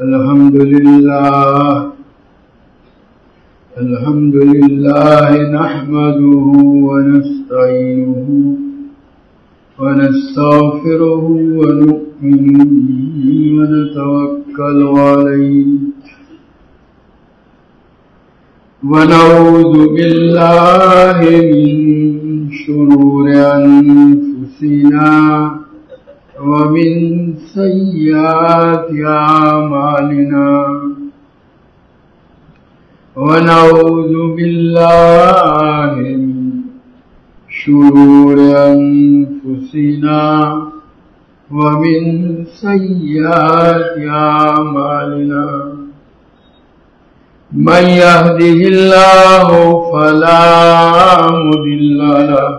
الحمد لله نحمده ونستعينه ونستغفره ونؤمن به ونتوكل عليه ونعوذ بالله من شرور أنفسنا ومن سيئات أعمالنا ونعوذ بالله من شرور أنفسنا ومن سيئات أعمالنا من يهده الله فلا مضل له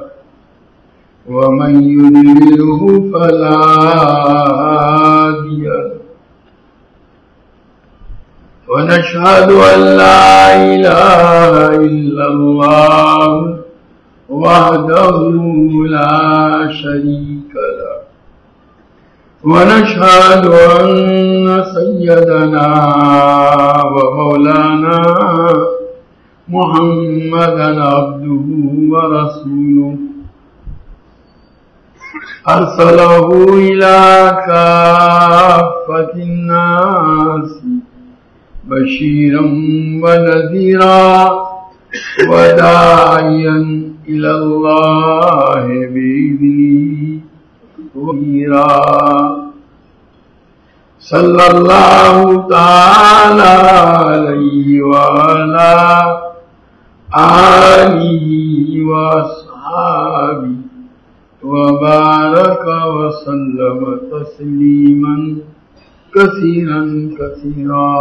ومن يضلله فلا هادي له ونشهد أن لا إله إلا الله وحده لا شريك له ونشهد أن سيدنا ومولانا محمدا عبده ورسوله أرسله إلى كافة الناس بشيرا ونذيرا وداعيا إلى الله بإذنه ونذيرا صلى الله تعالى عليه وعلى آله وأصحابه وبارك وسلم تسليما كثيرا كثيرا.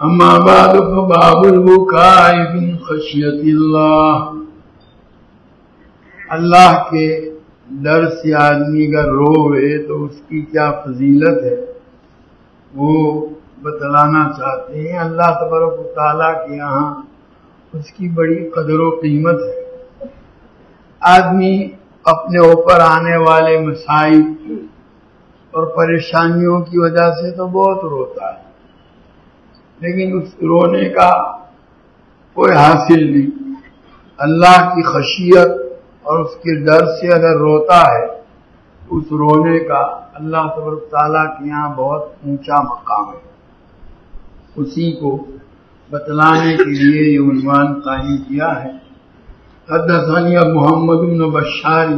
أما بعد فباب البكاء من خشية الله. اللہ کے ڈر سے آدمی اگر روئے تو اس کی کیا فضیلت ہے وہ بتلانا چاہتے ہیں. اللہ تبارک و تعالیٰ کے یہاں اس کی بڑی قدر و قیمت ہے. آدمی اپنے اوپر آنے والے مسائل اور پریشانیوں کی وجہ سے تو بہت روتا ہے، لیکن اس رونے کا کوئی حاصل نہیں. اللہ کی خشیت اور اس کے ڈر سے اگر روتا ہے اس رونے کا اللہ تبارک تعالیٰ کے یہاں بہت اونچا مقام ہے. اسی کو بتلانے کے لیے یہ عنوان قائم کیا ہے. حدثني محمد بن بشار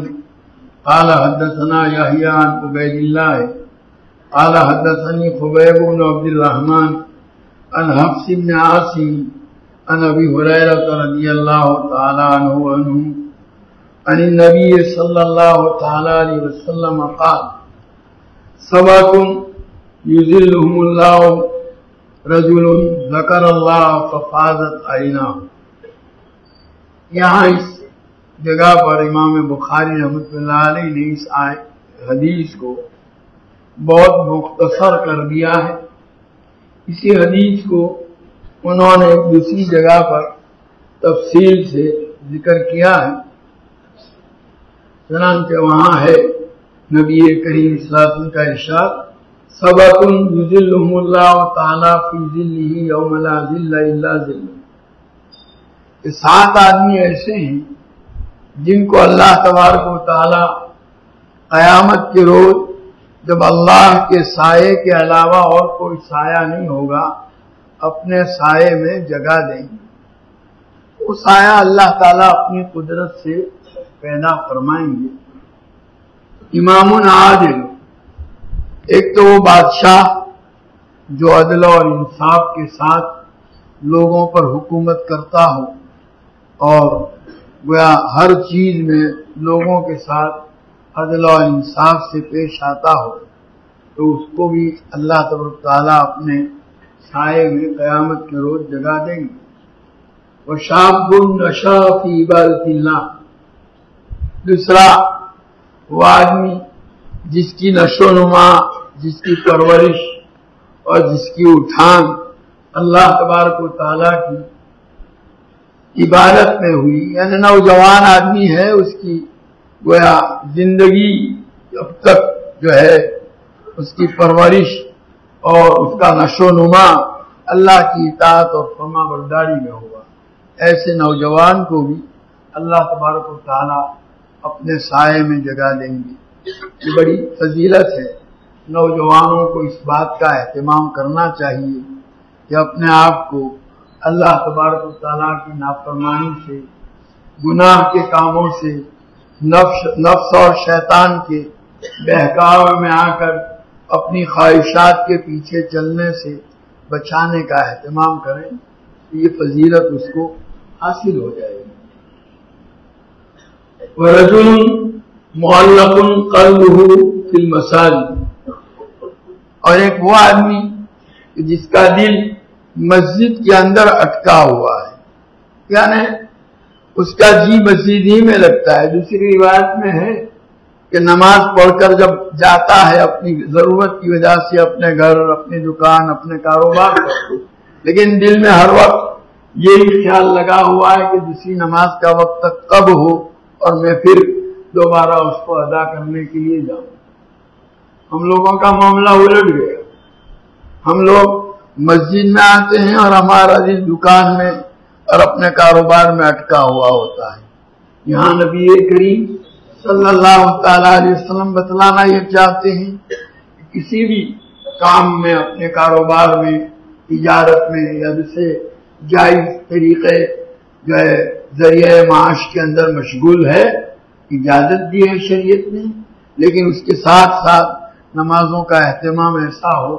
قال حدثنا يحيى عن عبيد الله قال حدثني خبيب بن عبد الرحمن عن حفص بن عاصم عن ابي هريره رضي الله تعالى عنه عن النبي صلى الله تعالى عليه وسلم قال سبعة يذلهم الله رجل ذکر اللہ ففاضت عیناہ. یہاں اس جگہ پر امام بخاری رحمۃ اللہ علیہ نے اس حدیث کو بہت مختصر کر دیا ہے. اسی حدیث کو انہوں نے دوسری جگہ پر تفصیل سے ذکر کیا ہے. چنانچہ وہاں ہے نبی کریم صلی اللہ علیہ وسلم کا ارشاد سبعۃ یذلهم اللہ تعالی فی ظلہ یوم لا ظل الا ظلہ. یہ 7 آدمی ایسے ہیں جن کو اللہ تبارک و تعالی قیامت کے روز جب اللہ کے سائے کے علاوہ اور کوئی سایہ نہیں ہوگا اپنے سائے میں جگہ دیں گے. وہ سایہ اللہ تعالی اپنی قدرت سے پیدا فرمائیں گے. امام عادل، ایک تو وہ بادشاہ جو عدل اور انصاف کے ساتھ لوگوں پر حکومت کرتا ہو اور گویا ہر چیز میں لوگوں کے ساتھ عدل اور انصاف سے پیش آتا ہو تو اس کو بھی اللہ تبارک تعالیٰ اپنے سائے میں قیامت کے روز جگہ دیں گے. وشاب نشأ فی عبادۃ اللہ. دوسرا وہ آدمی جس کی نشو و نما، جس کی پرورش اور جس کی اٹھان اللہ تبارک و تعالیٰ کی عبادت میں ہوئی، یعنی نوجوان آدمی ہے، اس کی گویا زندگی اب تک جو ہے اس کی پرورش اور اس کا نشو نما اللہ کی اطاعت اور فرما برداری میں ہوگا. ایسے نوجوان کو بھی اللہ تبارک و تعالیٰ اپنے سائے میں جگہ دیں گے. یہ بڑی فضیلت ہے. نوجوانوں کو اس بات کا اہتمام کرنا چاہیے کہ اپنے آپ کو اللہ تبارک و تعالیٰ کی نافرمانی سے، گناہ کے کاموں سے، نفس اور شیطان کے بہکاوے میں آ کر اپنی خواہشات کے پیچھے چلنے سے بچانے کا اہتمام کریں. یہ فضیلت اس کو حاصل ہو جائے گی. وَرَجُلٌ مُعَلَّقٌ قَلْبُهُ فِي الْمَسَاجِدِ، اور ایک وہ آدمی جس کا دل مسجد کے اندر اٹکا ہوا ہے، یعنی اس کا جی مسجد ہی میں لگتا ہے. دوسری روایت میں ہے کہ نماز پڑھ کر جب جاتا ہے اپنی ضرورت کی وجہ سے اپنے گھر، اپنی دکان، اپنے کاروبار پر، لیکن دل میں ہر وقت یہی خیال لگا ہوا ہے کہ دوسری نماز کا وقت کب ہو اور میں پھر دوبارہ اس کو ادا کرنے کے لیے جاؤں. ہم لوگوں کا معاملہ الٹ گیا. ہم لوگ مسجد میں آتے ہیں اور ہمارا دل دکان میں اور اپنے کاروبار میں اٹکا ہوا ہوتا ہے. یہاں نبی کریم صلی اللہ تعالی علیہ وسلم بتلانا یہ چاہتے ہیں کہ کسی بھی کام میں، اپنے کاروبار میں، تجارت میں یا دوسرے جائز طریقے جو ہے ذریعہ معاش کے اندر مشغول ہے، اجازت دی ہے شریعت نے، لیکن اس کے ساتھ ساتھ نمازوں کا اہتمام ایسا ہو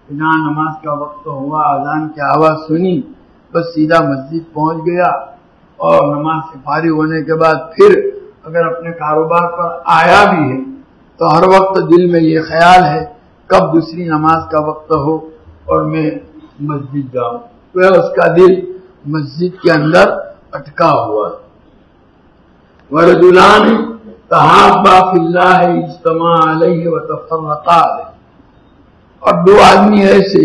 کہ جہاں نماز کا وقت ہوا، اذان کی آواز سنی، بس سیدھا مسجد پہنچ گیا اور نماز سے فارغ ہونے کے بعد پھر اگر اپنے کاروبار پر آیا بھی ہے تو ہر وقت دل میں یہ خیال ہے کب دوسری نماز کا وقت ہو اور میں مسجد جاؤں. وہ اس کا دل مسجد کے اندر اٹکا ہوا. وَرَجُلَانِ تَحَابَّا فِي اللَّهِ اجْتَمَعَا عَلَيْهِ وَتَفَرَّقَا عَلَيْهِ، اور دو آدمی ایسے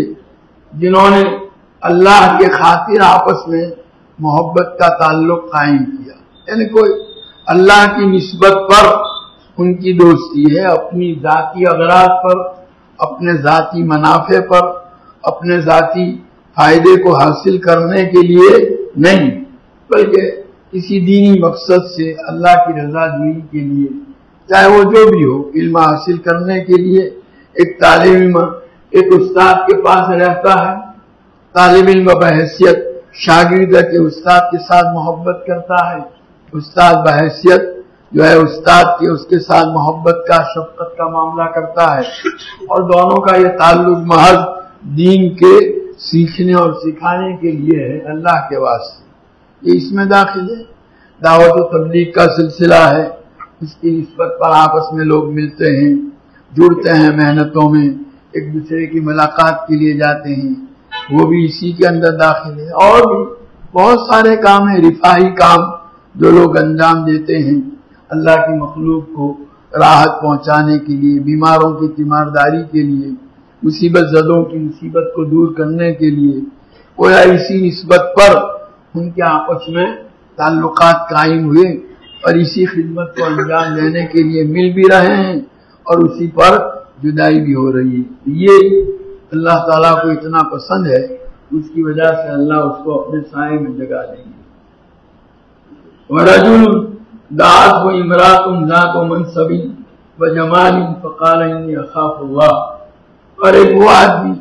جنہوں نے اللہ کے خاطر آپس میں محبت کا تعلق قائم کیا، یعنی کوئی اللہ کی نسبت پر ان کی دوستی ہے، اپنی ذاتی اغراض پر، اپنے ذاتی منافع پر، اپنے ذاتی فائدے کو حاصل کرنے کے لیے نہیں، بلکہ کسی دینی مقصد سے اللہ کی رضا جوئی کے لیے، چاہے وہ جو بھی ہو، علم حاصل کرنے کے لیے. ایک طالب علم ایک استاد کے پاس رہتا ہے، طالب علم بحیثیت شاگرد کے استاد کے ساتھ محبت کرتا ہے، استاد بحیثیت جو ہے استاد کے اس کے ساتھ محبت کا، شفقت کا معاملہ کرتا ہے، اور دونوں کا یہ تعلق محض دین کے سیکھنے اور سکھانے کے لیے ہے، اللہ کے واسطے. یہ اس میں داخل ہے. دعوت و تبلیغ کا سلسلہ ہے، اس کی نسبت پر آپس میں لوگ ملتے ہیں، جڑتے ہیں محنتوں میں، ایک دوسرے کی ملاقات کے لیے جاتے ہیں، وہ بھی اسی کے اندر داخل ہے. اور بھی بہت سارے کام ہیں، رفاہی کام جو لوگ انجام دیتے ہیں اللہ کی مخلوق کو راحت پہنچانے کے لیے، بیماروں کی تیمارداری کے لیے، مصیبت زدوں کی مصیبت کو دور کرنے کے لیے. گویا اسی نسبت پر ان کے آپس میں تعلقات قائم ہوئے اور اسی خدمت کو انجام دینے کے لیے مل بھی رہے ہیں اور اسی پر جدائی بھی ہو رہی ہے. یہ اللہ تعالیٰ کو اتنا پسند ہے، اس کی وجہ سے اللہ اس کو اپنے سائے میں جگہ دیں گے. وَرَجُلٌ دَعَتْهُ امْرَأَةٌ ذَاتُ مَنْصَبٍ وَجَمَالٍ فَقَالَ إِنِّي أَخَافُ اللَّهَ، اور ایک وہ آدمی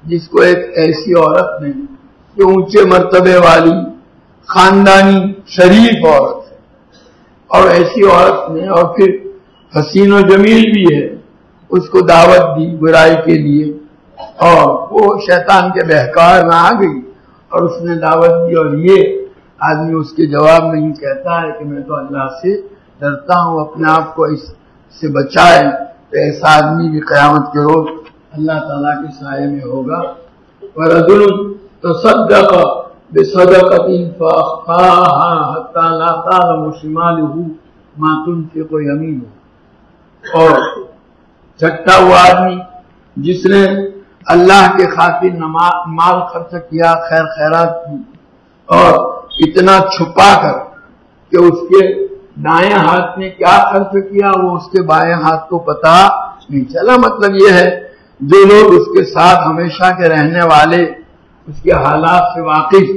جس کو ایک ایسی عورت نے جو اونچے مرتبے والی خاندانی شریف عورت ہے، اور ایسی عورت نے اور پھر حسین و جمیل بھی ہے، اس کو دعوت دی برائی کے لیے اور وہ شیطان کے بہکاوے میں آ گئی اور اس نے دعوت دی، اور یہ آدمی اس کے جواب میں ہی کہتا ہے کہ میں تو اللہ سے ڈرتا ہوں، اپنے آپ کو اس سے بچائے. تو ایسا آدمی بھی قیامت کے روز اللہ تعالیٰ کے سائے میں ہوگا. وَرَجُلٌ تَصَدَّقَ بِصَدَقَةٍ فَأَخْفَاهَا حَتَّى لَا تَعْلَمُ شِمَالُهُ مَا تُنْفِقُ يَمِينُهُ، اور چھٹا وہ آدمی جس نے اللہ کے خاطر مال خرچ کیا، خیر خیرات کی، اور اتنا چھپا کر کہ اس کے دائیں ہاتھ نے کیا خرچ کیا وہ اس کے بائیں ہاتھ کو پتا نہیں چلا۔ مطلب یہ ہے جو لوگ اس کے ساتھ ہمیشہ کے رہنے والے، اس کے حالات سے واقف،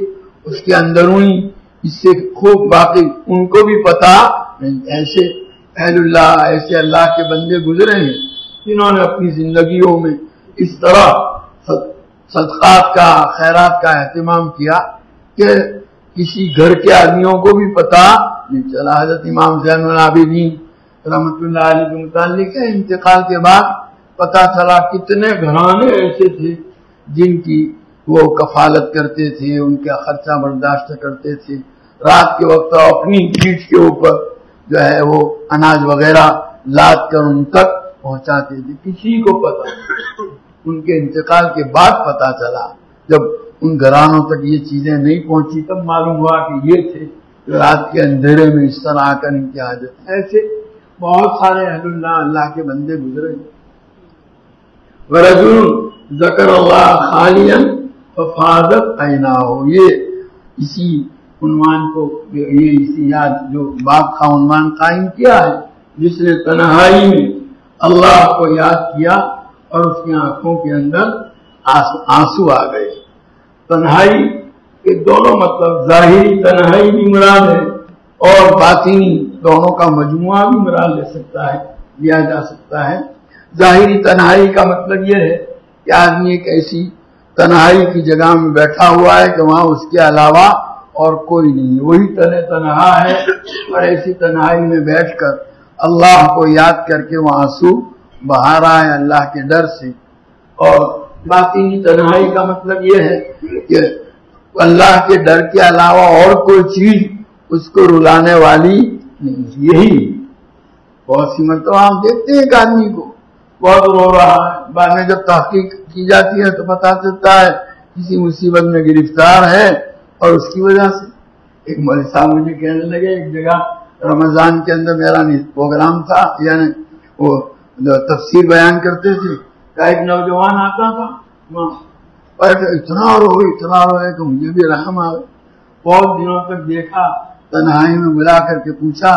اس کے اندرونی اس سے خوب واقف، ان کو بھی پتا نہیں۔ ایسے اہل اللہ، ایسے اللہ کے بندے گزرے ہیں جنہوں نے اپنی زندگیوں میں اس طرح صدقات کا، خیرات کا اہتمام کیا کہ کسی گھر کے آدمیوں کو بھی پتا نہیں چلا۔ حضرت امام زین العابدین رحمۃ اللہ علیہ کے متعلق ہے، انتقال کے بعد پتا چلا کتنے گھرانے ایسے تھے جن کی وہ کفالت کرتے تھے، ان کا خرچہ برداشت کرتے تھے، رات کے وقت اپنی پیٹھ کے اوپر جو ہے وہ اناج وغیرہ لاد کر ان تک پہنچاتے تھے۔ کسی کو پتا، ان کے انتقال کے بعد پتا چلا، جب ان گھرانوں تک یہ چیزیں نہیں پہنچی تب معلوم ہوا کہ یہ تھے رات کے اندھیرے میں اس طرح آ کر ان کی حاجت۔ ایسے بہت سارے اہل اللہ، اللہ کے بندے گزرے۔ ورجل ذکر اللہ خالیا ففاضت عیناہ، یہ اسی عنوان کو، یہ اسی یاد جو باب کا عنوان قائم کیا ہے، جس نے تنہائی میں اللہ کو یاد کیا اور اس کی آنکھوں کے اندر آنسو آ گئے۔ تنہائی کے دونوں مطلب، ظاہری تنہائی بھی مراد ہے اور باطنی، دونوں کا مجموعہ بھی مراد لیا جا سکتا ہے۔ ظاہری تنہائی کا مطلب یہ ہے کہ آدمی ایک ایسی تنہائی کی جگہ میں بیٹھا ہوا ہے کہ وہاں اس کے علاوہ اور کوئی نہیں، وہی تنہا ہے، اور ایسی تنہائی میں بیٹھ کر اللہ کو یاد کر کے وہ آنسو بہا رہا ہے اللہ کے ڈر سے۔ اور باطنی تنہائی کا مطلب یہ ہے کہ اللہ کے ڈر کے علاوہ اور کوئی چیز اس کو رلانے والی نہیں۔ یہی بہت سی مرتبہ ہم دیکھتے ہیں ایک آدمی کو بہت رو رہا ہے، بعد میں جب تحقیق کی جاتی ہے تو پتہ چلتا ہے کسی مصیبت میں گرفتار ہے، اور اس کی وجہ سے ایک مولوی صاحب مجھے کہنے لگے، ایک جگہ رمضان کے اندر میرا پروگرام تھا، یعنی وہ تفسیر بیان کرتے تھے، ایک نوجوان آتا تھا اور اتنا روئے کہ مجھے بھی رحم آئے۔ بہت دنوں تک دیکھا، تنہائی میں بلا کر کے پوچھا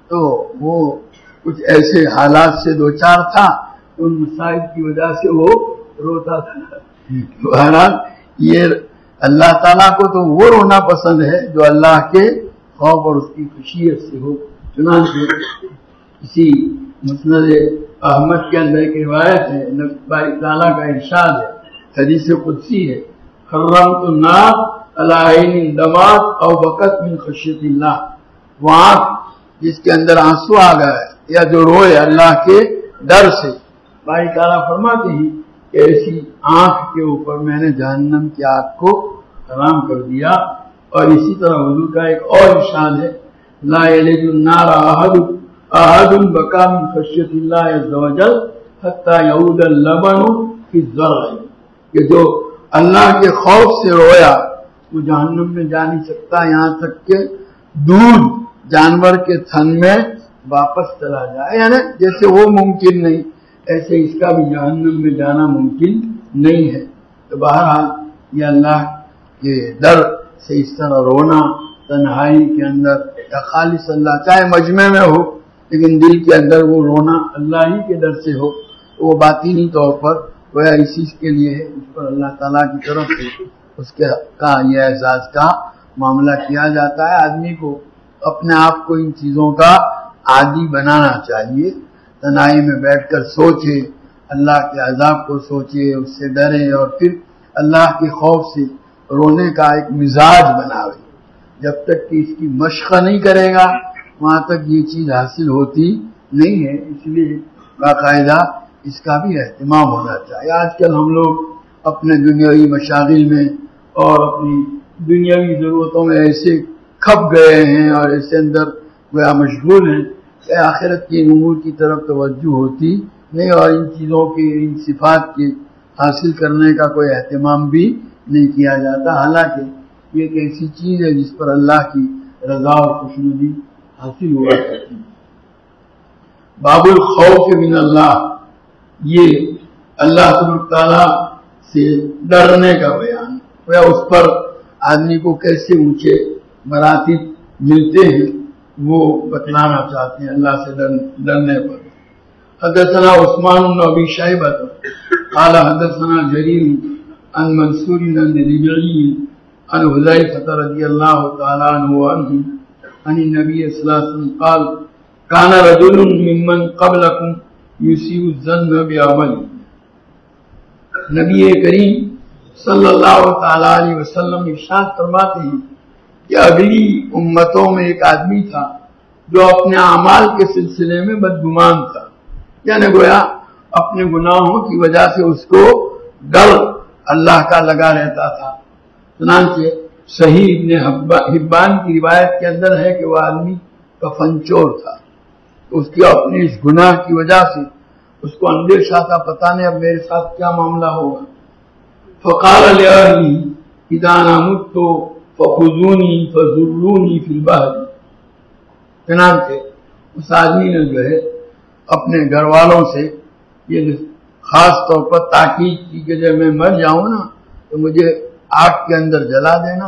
تو وہ کچھ ایسے حالات سے دوچار تھا، ان مسائل کی وجہ سے وہ روتا تھا۔ بہرحال یہ اللہ تعالیٰ کو تو وہ رونا پسند ہے جو اللہ کے خوف اور اس کی خشیت سے ہو۔ چنانچہ اسی مسند احمد کے اندر ایک روایت ہے، باری تعالیٰ کا ارشاد ہے، حدیث قدسی ہے، حرمت النار علی عین دمات او بکت من خشیت اللہ، وہ آنکھ جس کے اندر آنسو آ گیا ہے یا جو روئے اللہ کے ڈر سے، باری تعالیٰ فرماتے ہیں کہ ایسی آنکھ کے اوپر میں نے جہنم کی آگ کو حرام کر دیا۔ اور اسی طرح حضور کا ایک اور ارشاد ہے، لا یلج النار احد بکا من خشیت اللہ عز وجل حتی یعود اللبن فی الزرع، کہ جو اللہ کے خوف سے رویا وہ جہنم میں جا نہیں سکتا یہاں تک کہ دودھ جانور کے تھن میں واپس چلا جائے، یعنی جیسے وہ ممکن نہیں ایسے اس کا بھی جہنم میں جانا ممکن نہیں ہے۔ تو بہرحال یہ اللہ کے ڈر سے اس طرح رونا تنہائی کے اندر، یا خالص اللہ، چاہے مجمع میں ہو لیکن دل کے اندر وہ رونا اللہ ہی کے ڈر سے ہو، تو وہ باطنی طور پر گویا اسی کے لیے ہے، اس پر اللہ تعالیٰ کی طرف سے اس کے کا یہ اعزاز کا معاملہ کیا جاتا ہے۔ آدمی کو اپنے آپ کو ان چیزوں کا عادی بنانا چاہیے، تنہائی میں بیٹھ کر سوچے، اللہ کے عذاب کو سوچے، اس سے ڈرے، اور پھر اللہ کے خوف سے رونے کا ایک مزاج بناوے۔ جب تک کہ اس کی مشق نہیں کرے گا وہاں تک یہ چیز حاصل ہوتی نہیں ہے، اس لیے باقاعدہ اس کا بھی اہتمام ہونا چاہیے۔ آج کل ہم لوگ اپنے دنیاوی مشاغل میں اور اپنی دنیاوی ضرورتوں میں ایسے کھپ گئے ہیں اور ایسے اندر گویا مشغول ہیں کہ آخرت کی امور کی طرف توجہ ہوتی نہیں، اور ان چیزوں کی، ان صفات کے حاصل کرنے کا کوئی اہتمام بھی نہیں کیا جاتا، حالانکہ یہ ایک ایسی چیز ہے جس پر اللہ کی رضا اور خوشنودی حاصل ہوا کرتی۔ باب الخوف من اللہ، یہ اللہ تعالیٰ سے ڈرنے کا بیان، یا اس پر آدمی کو کیسے اونچے مراتب ملتے ہیں وہ بتلانا چاہتے ہیں اللہ سے ڈرنے پر۔ حدثنا عثمان بن ابي شيبة قال حدثنا جرير عن منصور بن ربيعي عن حذيفة رضي الله تعالى عنه عن النبي صلى الله عليه وسلم قال كان رجل ممن قبلكم يسيء الظن بعمله. نبی کریم صلی اللہ تعالی علیہ وسلم ارشاد فرماتے ہیں کہ اگلی امتوں میں ایک آدمی تھا جو اپنے اعمال کے سلسلے میں بدگمان تھا، یعنی گویا اپنے گناہوں کی وجہ سے اس کو ڈر اللہ کا لگا رہتا تھا. چنانچہ صحیح ابن حبان کی روایت کے اندر ہے کہ وہ آدمی کفن چور تھا، اس کی اپنے اس گناہ کی وجہ سے اس کو اندیشہ تھا پتہ نہیں اب میرے ساتھ کیا معاملہ ہوگا. فقال لأهلي اذا انا مت فخذوني فزروني في البحر. چنانچہ اس آدمی نے جو ہے اپنے گھر والوں سے یہ خاص طور پر تاکید کی کہ جب میں مر جاؤں نا تو مجھے آگ کے اندر جلا دینا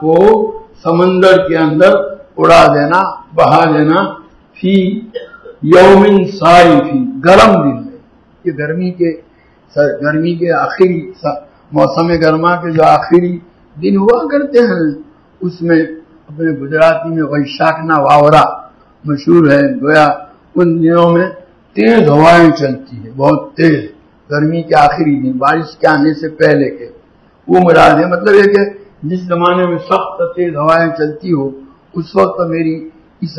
کو سمندر کے اندر اڑا دینا، بہا دینا، فی یومن صائفی، گرم دن میں. یہ گرمی کے آخری موسم گرما کے جو آخری دن ہوا کرتے ہیں اس میں اپنے گجراتی میں ویشاکھنا واورا مشہور ہے. گویا ان دنوں میں تیز ہوائیں چلتی ہے، بہت تیز، گرمی کے آخری دن، بارش کے آنے سے پہلے کے وہ مراد ہے. مطلب یہ کہ جس زمانے میں سخت تیز ہوائیں چلتی ہو اس وقت میری اس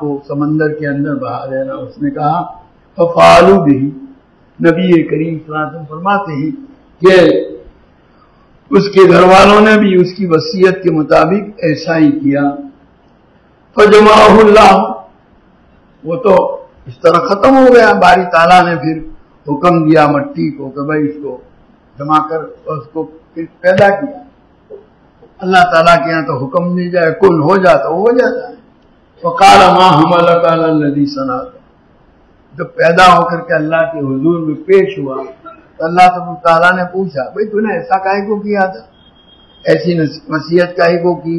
کو سمندر کے اندر بہا دینا. اس نے کہا ففعلوا به. نبی کریم صلی اللہ علیہ وسلم فرماتے ہیں کہ اس کے گھر والوں نے بھی اس کی وصیت کے مطابق ایسا ہی کیا. فجمعہ اللہ، وہ تو اس طرح ختم ہو گیا. باری تعالیٰ نے پھر حکم دیا مٹی کو کہ بھائی اس کو جمع کر، اس کو پھر پیدا کیا. اللہ تعالیٰ کے یہاں تو حکم نہیں جائے، کن ہو جاتا ہو جاتا ہے. وقال ما حملك على الذي صنعت. جب پیدا ہو کر کے اللہ کے حضور میں پیش ہوا تو اللہ تعالیٰ نے پوچھا بھئی تو نے ایسا کاہے کو کیا تھا، ایسی وصیت کاہے کو کی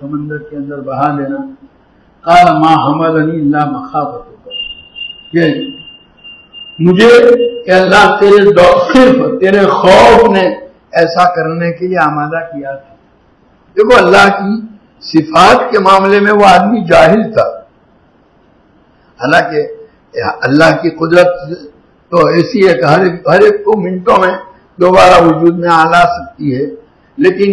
سمندر کے اندر بہا دینا. قال ما حملني الا مخافتك، کہ مجھے کہ اللہ صرف تیرے خوف نے ایسا کرنے کے لیے آمادہ کیا تھا. دیکھو اللہ کی صفات کے معاملے میں وہ آدمی جاہل تھا. حالانکہ اللہ کی قدرت تو ایسی ہے کہ ہر ایک کو منٹوں میں دوبارہ وجود میں لا سکتی ہے، لیکن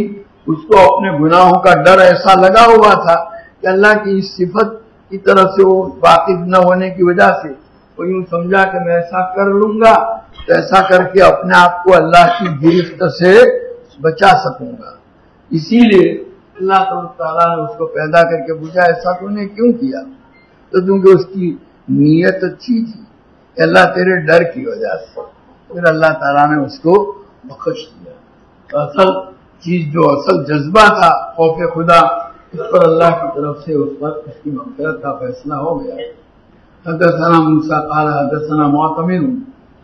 اس کو اپنے گناہوں کا ڈر ایسا لگا ہوا تھا کہ اللہ کی اس صفت کی طرف سے وہ واقف نہ ہونے کی وجہ سے وہ یوں سمجھا کہ میں ایسا کر لوں گا تو ایسا کر کے اپنے آپ کو اللہ کی گرفت سے بچا سکوں گا. اسی لیے اللہ تعالیٰ نے اس کو پیدا کر کے پوچھا ایسا تو نے کیوں کیا؟ تو کیونکہ اس کی نیت اچھی تھی، اللہ تیرے ڈر کی وجہ سے. پھر اللہ تعالیٰ نے اس کو بخش دیا. تو اصل چیز جو اصل جذبہ تھا خوف خدا، اس پر اللہ کی طرف سے اس پر اس کی مغفرت کا فیصلہ ہو گیا. حدثنا موسیٰ قال حدثنا معتمر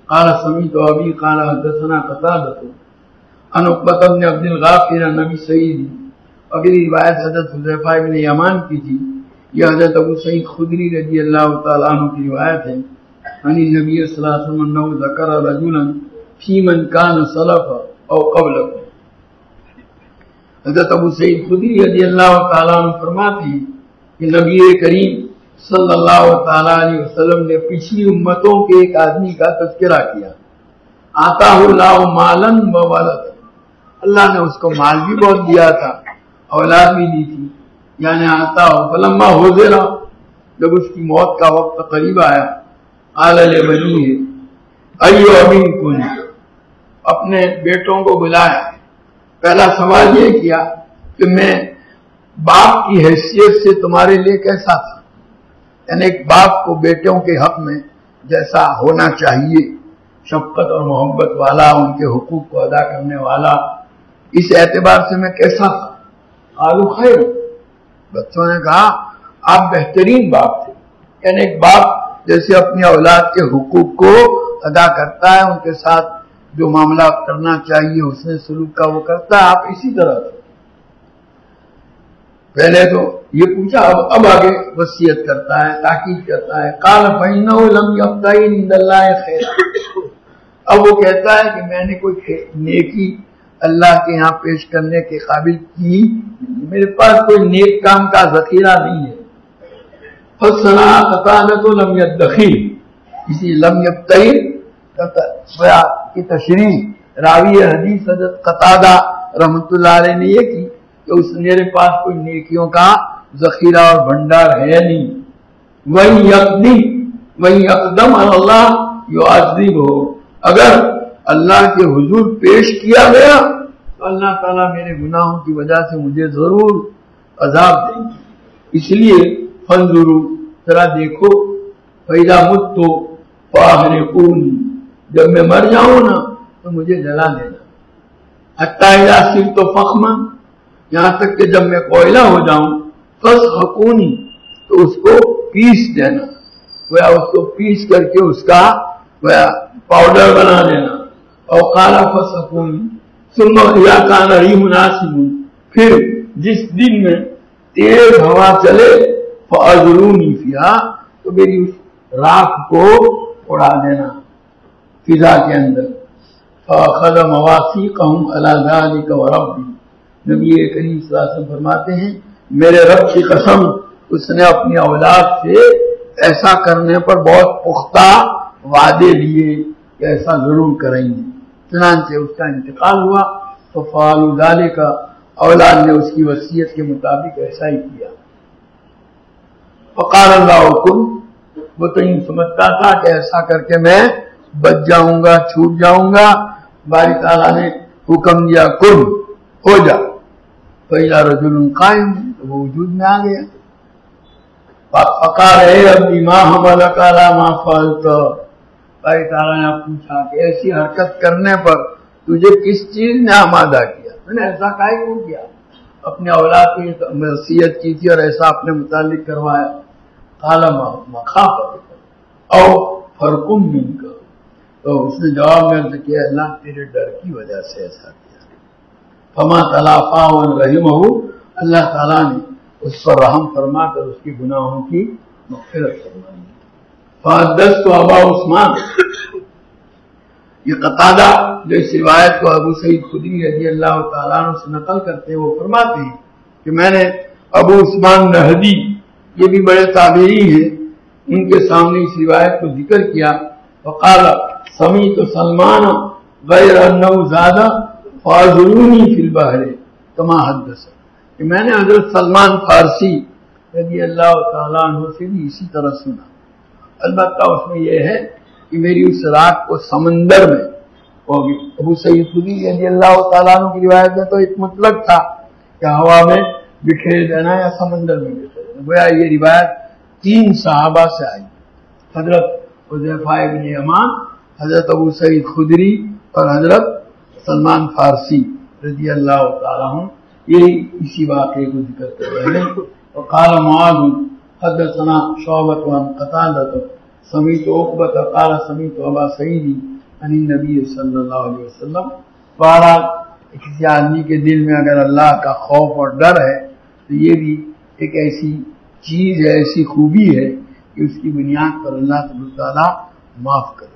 قال سمیت ابی قال حدثنا قتادہ عن عقبۃ بن عبد الغافر عن ابی سعید. اگلی روایت حضرت حذیفہ بن یمان کی تھی، یہ حضرت ابو سعید خدری رضی اللہ تعالیٰ عنہ کی روایت ہے. عن النبی صلی اللہ علیہ وسلم انه ذکر رجلا فی من کان سلف او قبلکم. حضرت ابو سعید خدری رضی اللہ تعالیٰ عنہ فرماتے ہیں کہ نبی کریم صلی اللہ تعالیٰ علیہ وسلم نے پچھلی امتوں کے ایک آدمی کا تذکرہ کیا. آتاہ اللہ مالا و ولدا، اللہ نے اس کو مال بھی بہت دیا تھا، اولاد بھی دی تھی. یعنی آتا ہو فلما حضر، جب اس کی موت کا وقت قریب آیا، قال لبنیہ ایو منکم، اپنے بیٹوں کو بلایا. پہلا سوال یہ کیا کہ میں باپ کی حیثیت سے تمہارے لیے کیسا تھا، یعنی ایک باپ کو بیٹوں کے حق میں جیسا ہونا چاہیے، شفقت اور محبت والا، ان کے حقوق کو ادا کرنے والا، اس اعتبار سے میں کیسا تھا؟ قالوا خیر، بچوں نے کہا آپ بہترین باپ تھے. یعنی ایک باپ جیسے اپنی اولاد کے حقوق کو ادا کرتا ہے، ان کے ساتھ جو معاملہ کرنا چاہیے حسن سلوک کا وہ کرتا ہے، آپ اسی طرح تھے. پہلے تو یہ پوچھا، اب آگے وصیت کرتا ہے، تاکید کرتا ہے، قال فإنه لم يبتغي عند الله خيرا، اب وہ کہتا ہے کہ میں نے کوئی نیکی اللہ کے ہاں پیش کرنے کے قابل کی، میرے پاس کوئی نیک کام کا ذخیرہ نہیں ہے۔ فصنا قتادہ لم يدخر، اسی لم يبتغي کی تشریح راوی حدیث حضرت قتادہ رحمۃ اللہ علیہ نے یہ کی کہ اس میرے پاس کوئی نیکیوں کا ذخیرہ اور بھنڈار ہے نہیں۔ وہی اقدم اللہ یعذب ہو، اگر اللہ کے حضور پیش کیا گیا تو اللہ تعالیٰ میرے گناہوں کی وجہ سے مجھے ضرور عذاب دیں گے، اس لیے فانظروا، ذرا دیکھو، فإذا مت فاحرقونی، جب میں مر جاؤں نا تو مجھے جلا دینا، حتی اذا صرت فخما، یہاں تک کہ جب میں کوئلہ ہو جاؤں، فاسحقونی، تو اس کو پیس دینا، گویا اس کو پیس کر کے اس کا گویا پاؤڈر بنا دینا، اور قال فاسحقونی ثم اذا كان ريح مناسب، پھر جس دن میں تیز ہوا چلے، فاذرونی فیہا، تو میری اس راکھ کو اڑا دینا فضا کے اندر۔ فاخذ مواثیقهم على ذلك وربی، نبی کریم صلی اللہ علیہ وسلم فرماتے ہیں میرے رب کی قسم، اس نے اپنی اولاد سے ایسا کرنے پر بہت پختہ وعدے لیے کہ ایسا ضرور کریں گے، چنانچہ اس کا انتقال ہوا تو فعلوا ذلك، اولاد نے اس کی وصیت کے مطابق ایسا ہی کیا۔ فقال اللہ کن، وہ تو یوں سمجھتا تھا کہ ایسا کر کے میں بچ جاؤں گا، چھوٹ جاؤں گا، باری تعالیٰ نے حکم دیا کن، ہو جا، فإذا رجل قائم، تو وہ وجود میں آ گیا۔ فقال اے ربی ما حملک علی ما فعلت، باری تعالیٰ نے پوچھا کہ ایسی حرکت کرنے پر تجھے کس چیز نے آمادہ کیا، میں نے ایسا کاہے کیوں کیا، اپنے اولاد کی وصیت کی تھی اور ایسا اپنے متعلق کروایا۔ قال مخافت او فرق منک، تو اس نے جواب میں عرض کیا اللہ تیرے ڈر کی وجہ سے ایسا کیا۔ فما تلافا رحمہ، اللہ تعالیٰ نے اس پر رحم فرما کر اس کی گناہوں کی مغفرت فرمائی۔ فحدثت ابا عثمان، یہ قتادہ جو اس روایت کو ابو سعید خدری رضی اللہ تعالیٰ عنہ سے نقل کرتے ہیں، وہ فرماتے ہیں کہ میں نے ابو عثمان نہدی، یہ بھی بڑے تابعی ہیں، ان کے سامنے اس روایت کو ذکر کیا۔ وقال سمیت سلمان غیر انہ زاد فاعذرونی فی البحر کما حدث، کہ میں نے حضرت سلمان فارسی رضی اللہ تعالیٰ عنہ سے بھی اسی طرح سنا، البتہ اس میں یہ ہے کہ میری اس رات کو سمندر میں ہوگی۔ ابو سعید خدری رضی اللہ تعالیٰ عنہ کی روایت میں تو ایک مطلق تھا کہ ہوا میں بکھیر دینا یا سمندر میں بکھیر دینا، گویا یہ روایت 3 صحابہ سے آئی، حضرت حذیفہ ابن یمان، حضرت ابو سعید خدری اور حضرت سلمان فارسی رضی اللہ تعالیٰ عنہ، یہی اسی واقعے کو ذکر کر رہے ہیں۔ وقال معاذ حدثنا شعبۃ عن قتادہ سمیت عقبۃ قال سمیت ابا سعید عن النبی صلی اللہ علیہ وسلم۔ بہرحال کسی آدمی کے دل میں اگر اللہ کا خوف اور ڈر ہے تو یہ بھی ایک ایسی چیز ہے، ایسی خوبی ہے کہ اس کی بنیاد پر اللہ تعالیٰ معاف کر دے۔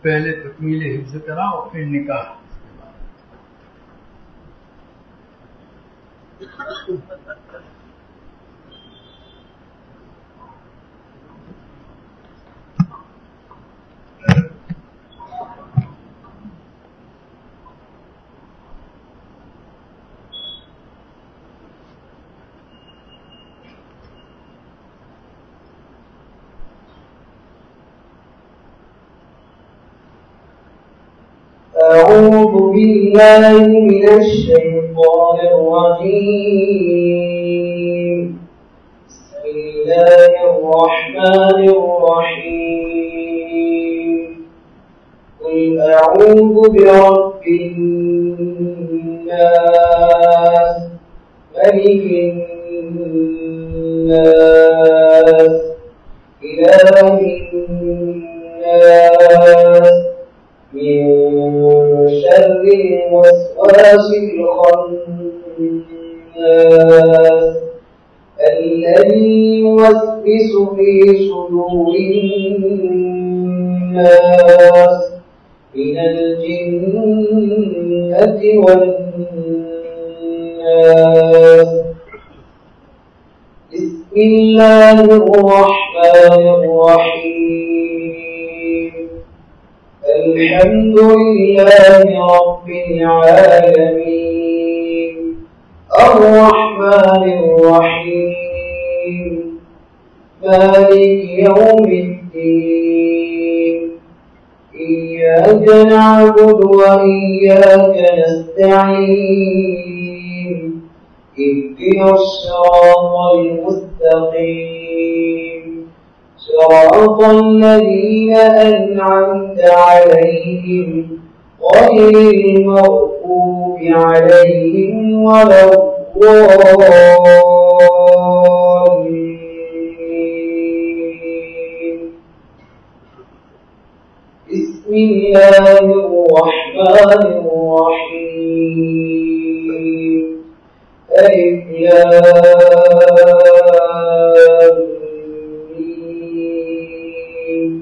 پہلے تکمیل حفظ کراؤ پھر نکاح۔ أعوذ بالله من الشيطان الرجيم، بسم الله الرحمن الرحيم، قل أعوذ برب الناس ملك الناس إله الناس الناس الذي يوسوس في صدور الناس من الجنة والناس. بسم الله الرحمن الرحيم. الحمد لله رب العالمين الرحمن الرحيم مالك يوم الدين إياك نعبد وإياك نستعين اهدنا الصراط المستقيم صراط الذين أنعمت عليهم غير المغضوب عليهم ولا الضالين. بسم الله الرحمن الرحيم. ألف لام ميم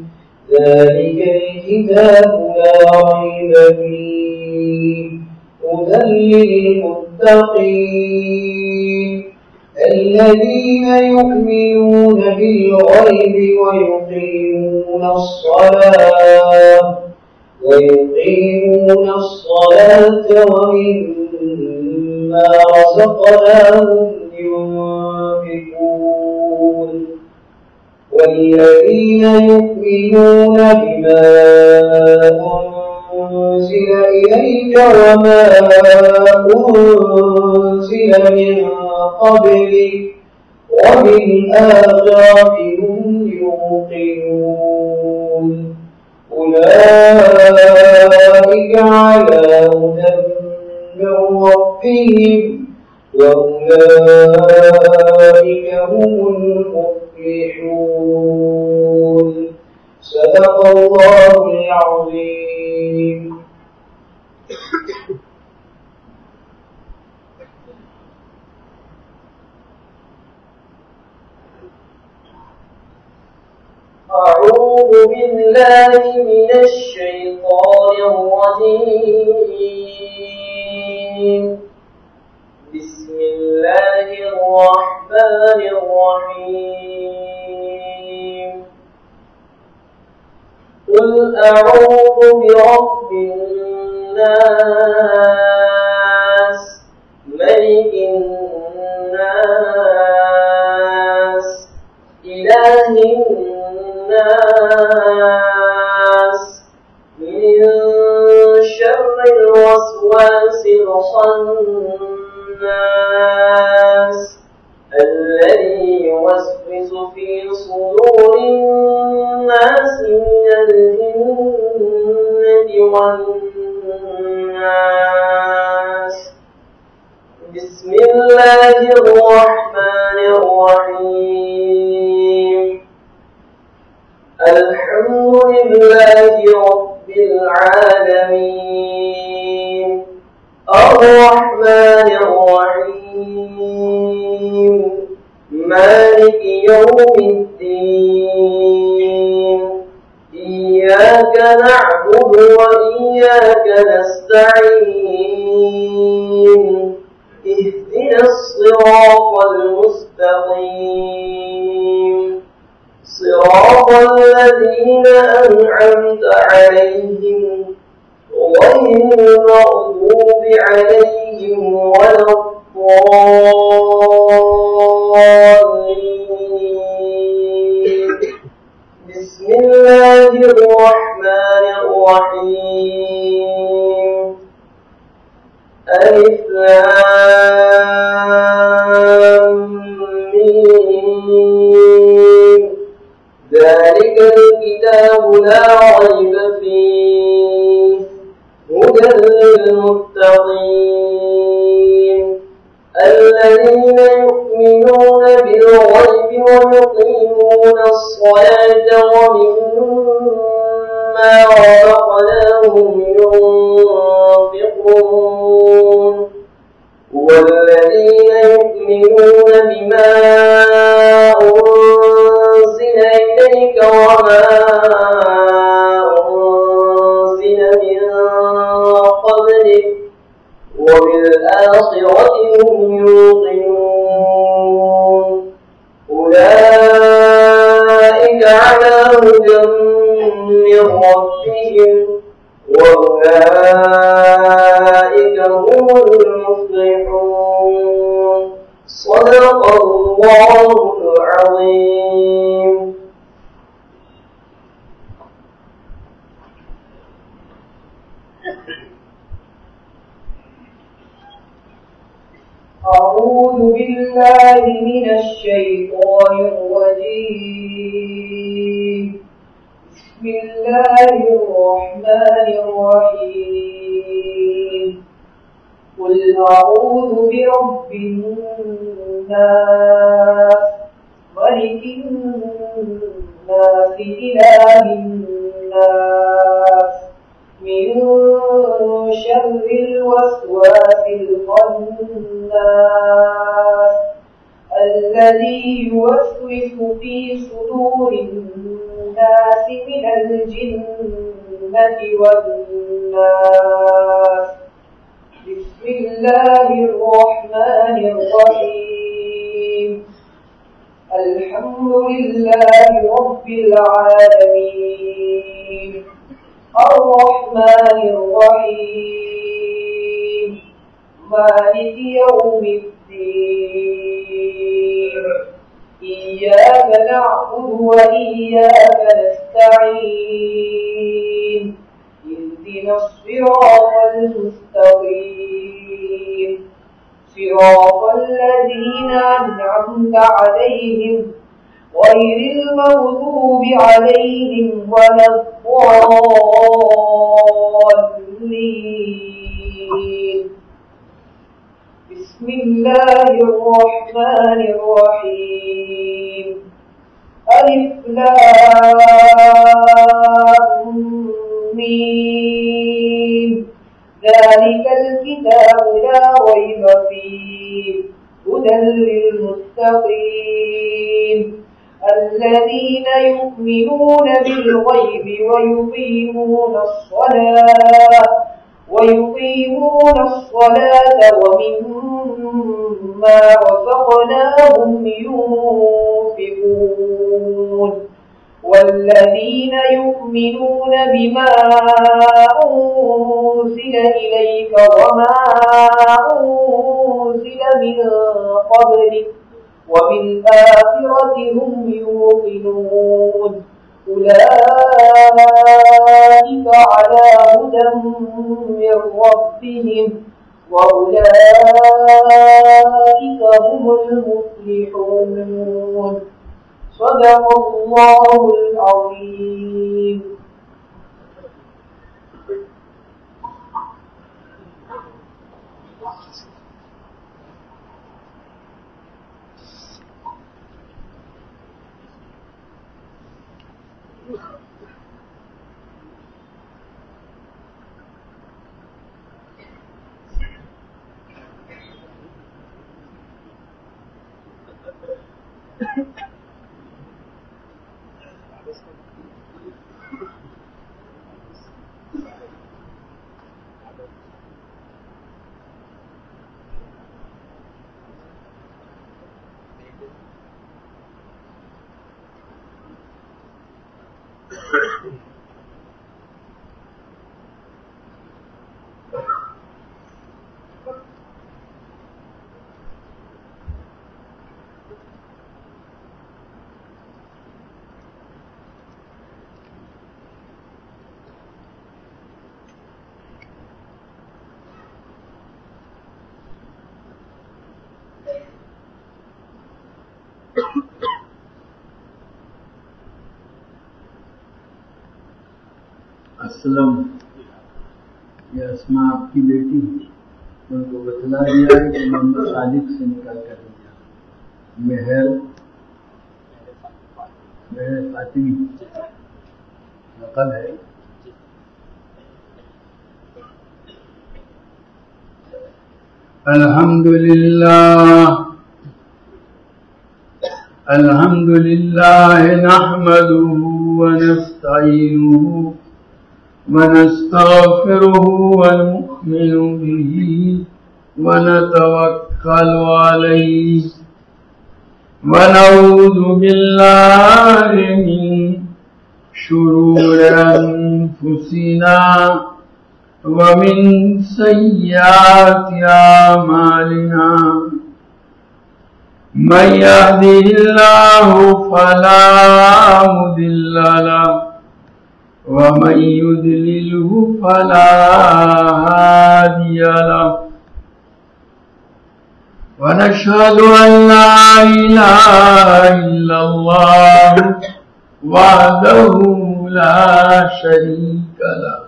ذلك الكتاب لا ريب فيه هدى للمتقين الذين يؤمنون بالغيب ويقيمون الصلاة ومما رزقناهم ينفقون والذين يؤمنون بما أنزل إليك وما أنزل من قبلك وبالآخرة هم يوقنون أولئك على هدى من ربهم وأولئك هم المفلحون. صدق الله العظيم. أعوذ بالله من الشيطان الرجيم. بسم الله الرحمن الرحيم. قل أعوذ برب الناس ملك الناس إله الناس من شر الوسواس الخناس الذي يوسوس في صدور الناس من الجنة والناس. بسم الله الرحمن الرحيم. الحمد لله رب العالمين الرحمن الرحيم مالك يوم الدين إياك نعبد وإياك نستعين اهدنا الصراط المستقيم صراط الذين أنعمت عليهم غير المغضوب عليهم ولا الضالين. بسم الله الرحمن الرحيم. ألف لام ميم ذلك الكتاب لا ريب فيه هدى للمتقين الذين يؤمنون بالغيب ويقيمون الصلاة ومما رزقناهم ينفقون والذين يؤمنون بما أنزل إليك وما أنزل من قبلك وبالآخرة هم يوقنون أولئك على هدى من ربهم وأولئك هم المفلحون صدق الله العظيم. أعوذ بالله من الشيطان الرجيم. بسم الله الرحمن الرحيم. قل أعوذ برب الناس ملك الناس إله الناس من شر الوسواس الخناس الذي يوسوس في صدور الناس من الجنة والناس. بسم الله الرحمن الرحيم. الحمد لله رب العالمين الرحمن الرحيم مالك يوم الدين إياك نعبد وإياك نستعين اهدنا الصراط المستقيم صراط الذين أنعمت عليهم غير المغضوب عليهم ولا الضالين. بسم الله الرحمن الرحيم. ألف لام ميم ذلك الكتاب لا ريب فيه هدى للمتقين الذين يؤمنون بالغيب ويقيمون الصلاة ومما رزقناهم ينفقون والذين يؤمنون بما أنزل إليك وما أنزل من قبلك وبالآخرة هم يوقنون أولئك على هدى من ربهم وأولئك هم المفلحون صدق الله العظيم. اسلم یہ اسما آپ کی بیٹی ان کو بتلا دیا ہے کہ محمد خالد سے نکال کر دیا. مہر فاطمی نقل ہے. الحمدللہ الحمد لله نحمده ونستعينه ونستغفره ونؤمن به ونتوكل عليه ونعوذ بالله من شرور أنفسنا ومن سيئات أعمالنا من يهده الله فلا مضل له ومن يضلله فلا هادي له ونشهد أن لا إله إلا الله وحده لا شريك له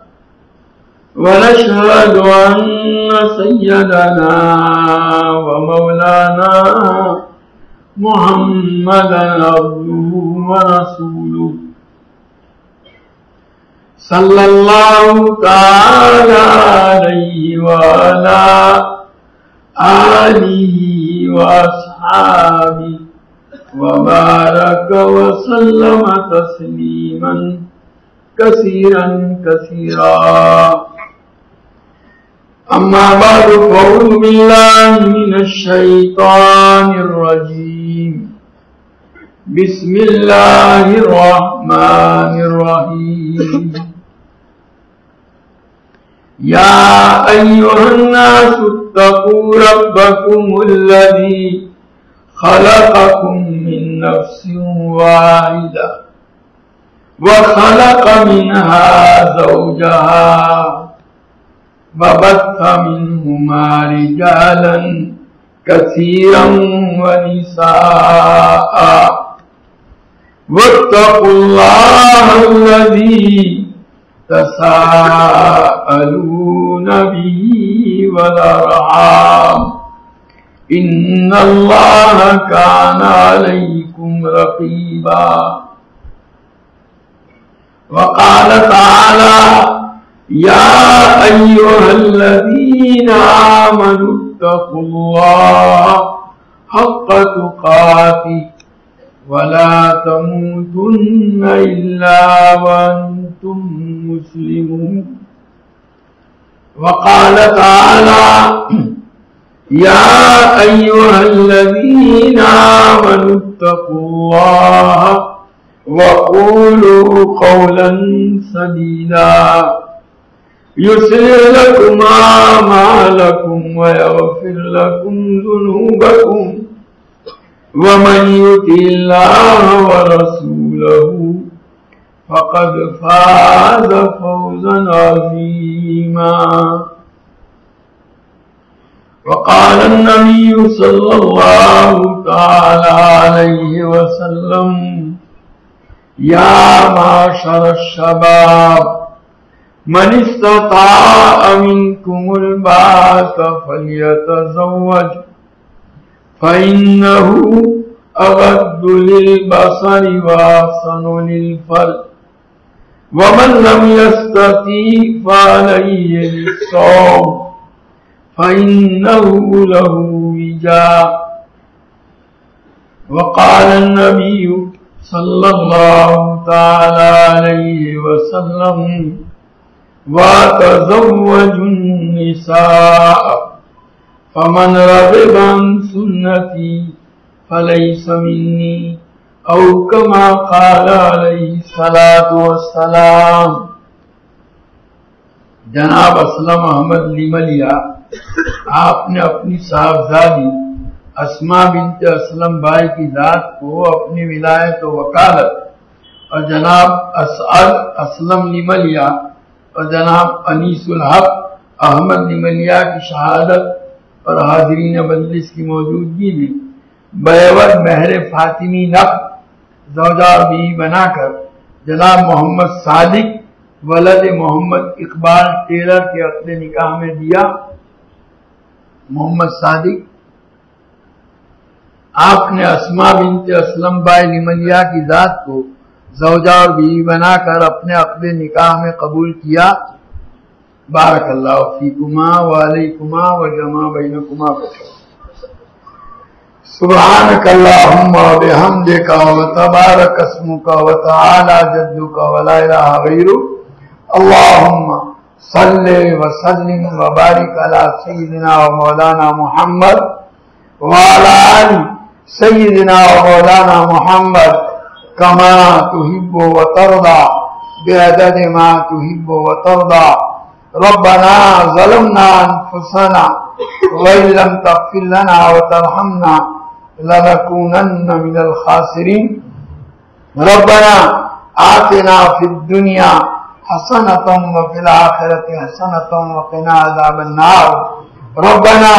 ونشهد أن سيدنا ومولانا محمدا عبده ورسوله صلى الله تعالى عليه وعلى آله وأصحابه وبارك وسلم تسليما كثيرا كثيرا. أما بعد فأعوذ بالله من الشيطان الرجيم. بسم الله الرحمن الرحيم. يا أيها الناس اتقوا ربكم الذي خلقكم من نفس واحدة وخلق منها زوجها وبث منهما رجالا كثيرا ونساء واتقوا الله الذي تساءلون به والأرحام إن الله كان عليكم رقيبا. وقال تعالى يا أيها الذين آمنوا اتقوا الله حق تقاته ولا تموتن إلا وأنتم مسلمون. وقال تعالى يا أيها الذين آمنوا اتقوا الله وقولوا قولا سديدا يصلح لكم أعمالكم ويغفر لكم ذنوبكم ومن يطع الله ورسوله فقد فاز فوزا عظيما. وقال النبي صلى الله تعالى عليه وسلم يا معشر الشباب من استطاع منكم الباءة فليتزوج فإنه أغض للبصر وأحسن للفرج ومن لم يستطع فعليه بالصوم فإنه له وجاء. وقال النبي صلى الله تعالى عليه وسلم وتزوجوا النساء فمن رغب عن سنتي فليس مني او كما قال علیہ الصلوۃ والسلام. جناب اسلم احمد لیملیا آپ نے اپنی صاحبزادی اسما بنت اسلم بائی کی ذات کو اپنی ولایت و وکالت اور جناب اسعد اسلم لیملیا اور جناب انیس الحق احمد لیملیا کی شہادت اور حاضرین مجلس کی موجودگی میں بیعت مہر فاطمی نقد زوجہ اور بیوی بنا کر جناب محمد صادق ولد محمد اقبال ٹیلر کے عقد نکاح میں دیا. محمد صادق آپ نے اسما بنت اسلم بائی لیملیا کی ذات کو زوجہ اور بیوی بنا کر اپنے عقد نکاح میں قبول کیا. بارک اللہ فیکما وعلیکما وجمع بینکما. سبحانك اللهم وبحمدك وتبارك اسمك وتعالى جدك ولا إله غيرك اللهم صل وسلم وبارك على سيدنا ومولانا محمد وعلى آل سيدنا ومولانا محمد كما تحب وترضى بعدد ما تحب وترضى ربنا ظلمنا أنفسنا وإن لم تغفر لنا وترحمنا لنكونن من الخاسرين ربنا آتنا في الدنيا حسنة وفي الآخرة حسنة وقنا عذاب النار ربنا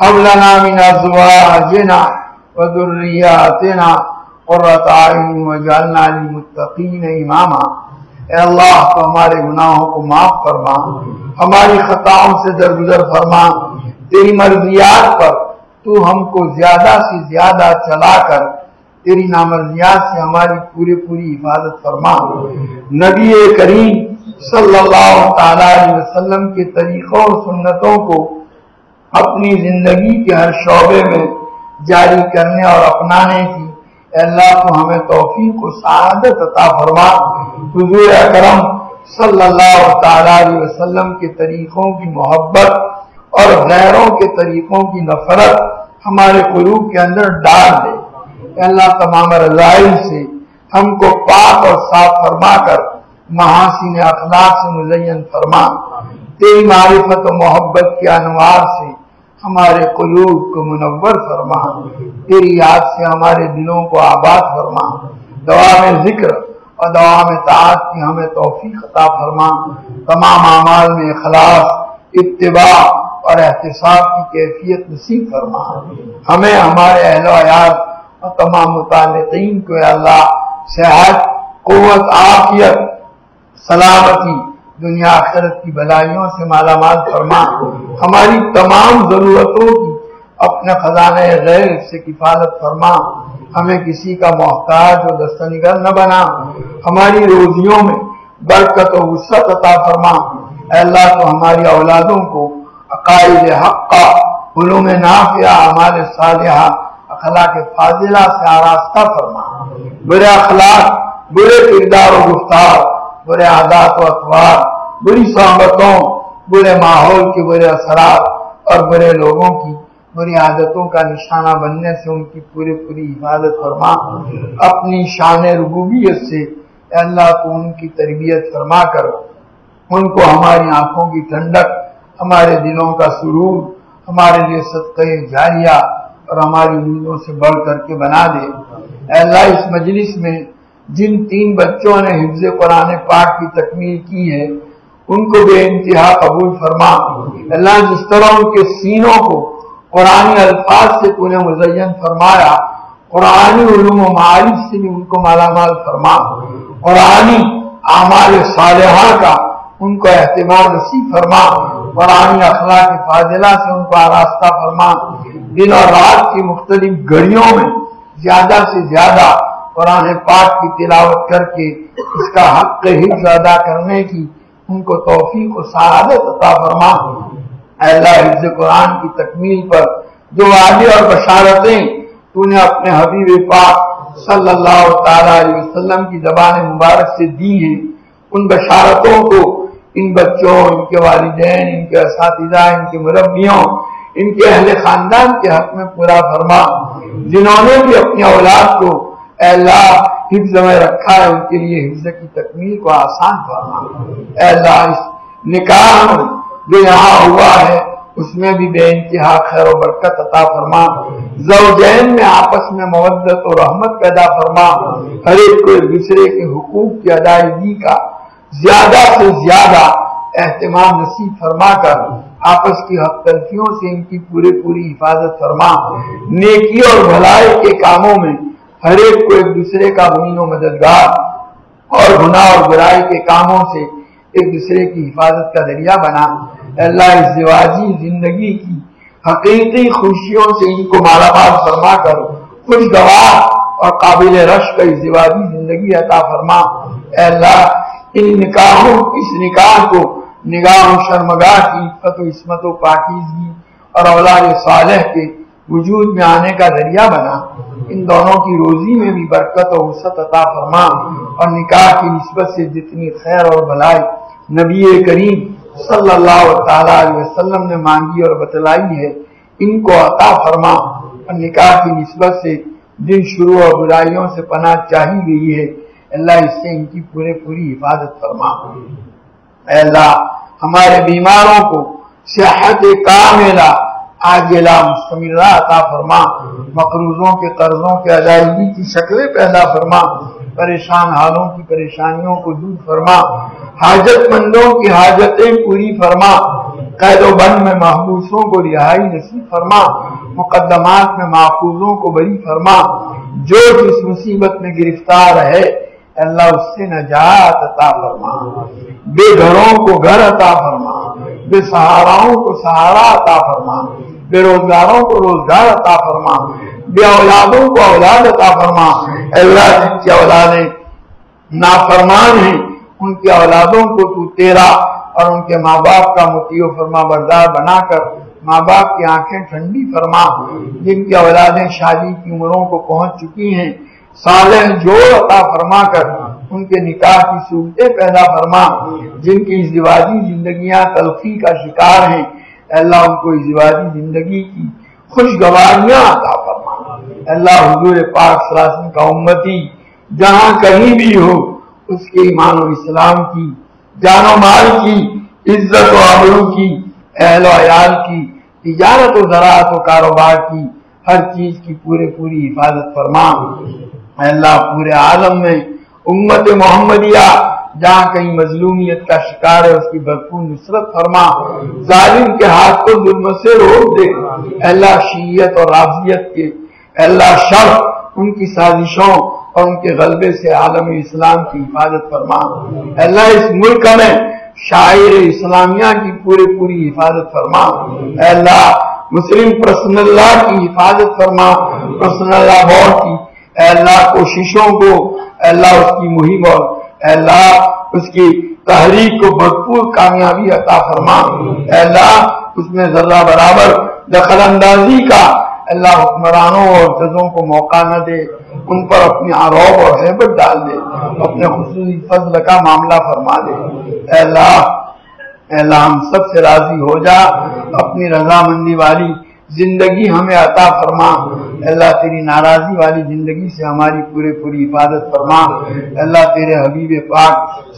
هب لنا من أزواجنا وذرياتنا قرة أعين واجعلنا للمتقين إماما اے اللہ تو ہمارے گناہوں کو معاف فرما، ہماری خطاؤں سے درگزر فرما، تیری مرضیات پر تو ہم کو زیادہ سے زیادہ چلا کر تیری نامرضیات سے ہماری پوری حفاظت فرما۔ نبی کریم صلی اللہ تعالی علیہ وسلم کے طریقوں اور سنتوں کو اپنی زندگی کے ہر شعبے میں جاری کرنے اور اپنانے کی اے اللہ تو ہمیں توفیق و سعادت عطا فرما۔ حضور اکرم صلی اللہ تعالی علیہ وسلم کے طریقوں کی محبت اور غیروں کے طریقوں کی نفرت ہمارے قلوب کے اندر ڈال دے۔ اے اللہ تمام رذائل سے ہم کو پاک اور صاف فرما کر محاسن اخلاق سے مزین فرما۔ تیری معرفت و محبت کے انوار سے ہمارے قلوب کو منور فرما، تیری یاد سے ہمارے دلوں کو آباد فرما۔ دعا میں ذکر اور دعا میں طاعت کی ہمیں توفیق عطا فرما۔ تمام اعمال میں اخلاص، اتباع اور احتساب کی کیفیت نصیب فرما۔ ہمیں ہمارے اہل و عیال اور تمام متعلقین کو اے اللہ صحت، قوت، عافیت، سلامتی، دنیا آخرت کی بلائیوں سے مالا مال فرما۔ ہماری تمام ضرورتوں کی اپنے خزانہ غیر سے کفالت فرما۔ ہمیں کسی کا محتاج و دستنگر نہ بنا۔ ہماری روزیوں میں برکت و وسعت عطا فرما۔ اے اللہ تو ہماری اولادوں کو عقائد حقہ، علوم نافعہ، اعمال صالحہ، اخلاق فاضلہ سے آراستہ فرما۔ برے اخلاق، برے کردار و گفتار، برے عادات و اطوار، بری صحبتوں، برے ماحول کے برے اثرات اور برے لوگوں کی بری عادتوں کا نشانہ بننے سے ان کی پوری حفاظت فرما۔ اپنی شان ربوبیت سے اے اللہ تو ان کی تربیت فرما کر ان کو ہماری آنکھوں کی ٹھنڈک، ہمارے دلوں کا سرور، ہمارے لیے صدقہ جاریہ اور ہماری امیدوں سے بڑھ کر کے بنا دے۔ اے اللہ اس مجلس میں جن 3 بچوں نے حفظ قرآن پاک کی تکمیل کی ہے ان کو بے انتہا قبول فرما۔ اللہ جس طرح ان کے سینوں کو قرآنی الفاظ سے تو نے مزین فرمایا، قرآنی علوم و معارف سے بھی ان کو مالا مال فرما۔ قرآنی اعمال صالحہ کا ان کو اہتمام نصیب فرما۔ قرآنی اخلاق فاضلہ سے ان کو آراستہ فرما۔ دن اور رات کی مختلف گھڑیوں میں زیادہ سے زیادہ قرآن پاک کی تلاوت کر کے اس کا حق حفظ ادا کرنے کی ان کو توفیق و سعادت عطا فرما۔ اے اللہ حفظ قرآن کی تکمیل پر جو وعدے اور بشارتیں تو نے اپنے حبیب پاک صلی اللہ تعالی علیہ وسلم کی زبان مبارک سے دی ہیں، ان بشارتوں کو ان بچوں، ان کے والدین، ان کے اساتذہ، ان کے مربیوں، ان کے اہل خاندان کے حق میں پورا فرما۔ جنہوں نے بھی اپنی اولاد کو اے اللہ حفظ میں رکھا ہے ان کے لیے حفظ کی تکمیل کو آسان فرما۔ اے اللہ اس نکاح جو یہاں ہوا ہے اس میں بھی بے انتہا خیر و برکت عطا فرما۔ زوجین میں آپس میں مودت و رحمت پیدا فرما۔ ہر ایک کو ایک دوسرے کے حقوق کی ادائیگی کا زیادہ سے زیادہ اہتمام نصیب فرما کر آپس کی حق تلفیوں سے ان کی پوری حفاظت فرما۔ نیکی اور بھلائی کے کاموں میں ہر ایک کو ایک دوسرے کا معین و مددگار اور گناہ اور برائی کے کاموں سے ایک دوسرے کی حفاظت کا ذریعہ بنا۔ اللہ ازدواجی زندگی کی حقیقی خوشیوں سے ان کو مالا مال فرما کر خوشگوار اور قابل رشک ازدواجی زندگی عطا فرما۔ اے اللہ اس نکاح کو نگاہ و شرمگاہ کی عفت و عصمت و پاکیزگی اور اولاد صالح کے وجود میں آنے کا ذریعہ بنا، ان دونوں کی روزی میں بھی برکت و وسعت عطا فرما، اور نکاح کی نسبت سے جتنی خیر اور بھلائی نبی کریم صلی اللہ تعالی علیہ وسلم نے مانگی اور بتلائی ہے ان کو عطا فرما، اور نکاح کی نسبت سے جن شروع اور برائیوں سے پناہ چاہی گئی ہے اللہ اس سے ان کی پوری حفاظت فرما۔ اے اللہ ہمارے بیماروں کو صحت کاملہ عاجلہ مستمرہ عطا فرما، مقروضوں کے قرضوں کے ادائیگی کی شکلیں پیدا فرما، پریشان حالوں کی پریشانیوں کو دور فرما، حاجت مندوں کی حاجتیں پوری فرما، قید و بند میں محبوسوں کو رہائی نصیب فرما، مقدمات میں محفوظوں کو بری فرما، جو جس مصیبت میں گرفتار ہے اللہ اس سے نجات عطا فرما، بے گھروں کو گھر عطا فرما، بے سہاراؤں کو سہارا عطا فرما، بے روزگاروں کو روزگار عطا فرما، بے اولادوں کو اولاد عطا فرما۔ اللہ جن کی اولادیں نافرمان ہیں ان کی اولادوں کو تو تیرا اور ان کے ماں باپ کا مطیع و فرما بردار بنا کر ماں باپ کی آنکھیں ٹھنڈی فرما، جن کی اولادیں شادی کی عمروں کو پہنچ چکی ہیں صالح جوڑ عطا فرما کر ان کے نکاح کی صورتیں پیدا فرما، جن کی ازدواجی زندگیاں تلخی کا شکار ہیں اللہ ان کو ازدواجی زندگی کی خوشگواریاں عطا فرما۔ اللہ حضور پاک صلی اللہ علیہ وسلم کا امتی جہاں کہیں بھی ہو اس کے ایمان و اسلام کی، جان و مال کی، عزت و آبرو کی، اہل و عیال کی، تجارت و زراعت و کاروبار کی، ہر چیز کی پوری حفاظت فرما۔ اے اللہ پورے عالم میں امت محمدیہ جہاں کہیں مظلومیت کا شکار ہے اس کی بھرپور نصرت فرما، ظالم کے ہاتھ کو ظلم سے روک دے۔ اے اللہ شیعیت اور رافضیت کے اے اللہ شر ان کی سازشوں اور ان کے غلبے سے عالم اسلام کی حفاظت فرما۔ اے اللہ اس ملک میں شاعر اسلامیہ کی پوری حفاظت فرما۔ اے اللہ مسلم پرسنل لا کی حفاظت فرما، پرسنل لا بورڈ کی اے اللہ کوششوں کو اے اللہ اس کی مہم اور اے اللہ اس کی تحریک کو بھرپور کامیابی عطا فرما۔ اے اللہ اس میں ذرہ برابر دخل اندازی کا اللہ حکمرانوں اور ججوں کو موقع نہ دے، ان پر اپنی عروب اور ہیبت ڈال دے، اپنے خصوصی فضل کا معاملہ فرما دے۔ اے اللہ ہم سب سے راضی ہو جا، اپنی رضامندی والی زندگی ہمیں عطا فرما۔ اللہ تیری ناراضی والی زندگی سے ہماری پوری حفاظت فرما۔ اللہ تیرے حبیب پاک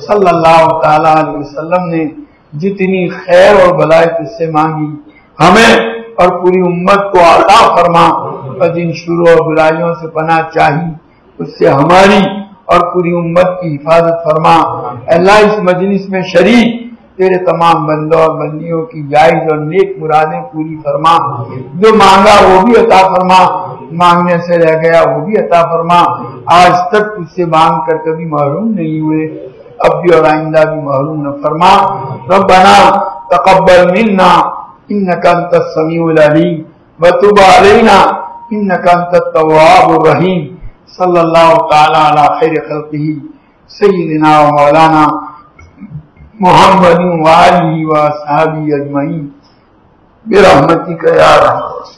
صلی اللہ تعالی علیہ وسلم نے جتنی خیر اور بھلائی تجھ سے مانگی ہمیں اور پوری امت کو عطا فرما، اور جن شرور اور برائیوں سے پناہ چاہی اس سے ہماری اور پوری امت کی حفاظت فرما۔ اللہ اس مجلس میں شریک تیرے تمام بندوں اور بندیوں کی جائز اور نیک مرادیں پوری فرما، جو مانگا وہ بھی عطا فرما، مانگنے سے رہ گیا وہ بھی عطا فرما۔ آج تک تجھ سے مانگ کر کبھی محروم نہیں ہوئے، اب بھی اور آئندہ بھی محروم نہ فرما۔ ربنا تقبل منا انك انت السميع العليم وتب علينا انك انت التواب الرحيم صلی اللہ تعالی علی خیر خلقہ سیدنا و مولانا محمد وآلہ وصحبہ اجمعین برحمتک یا رحمت۔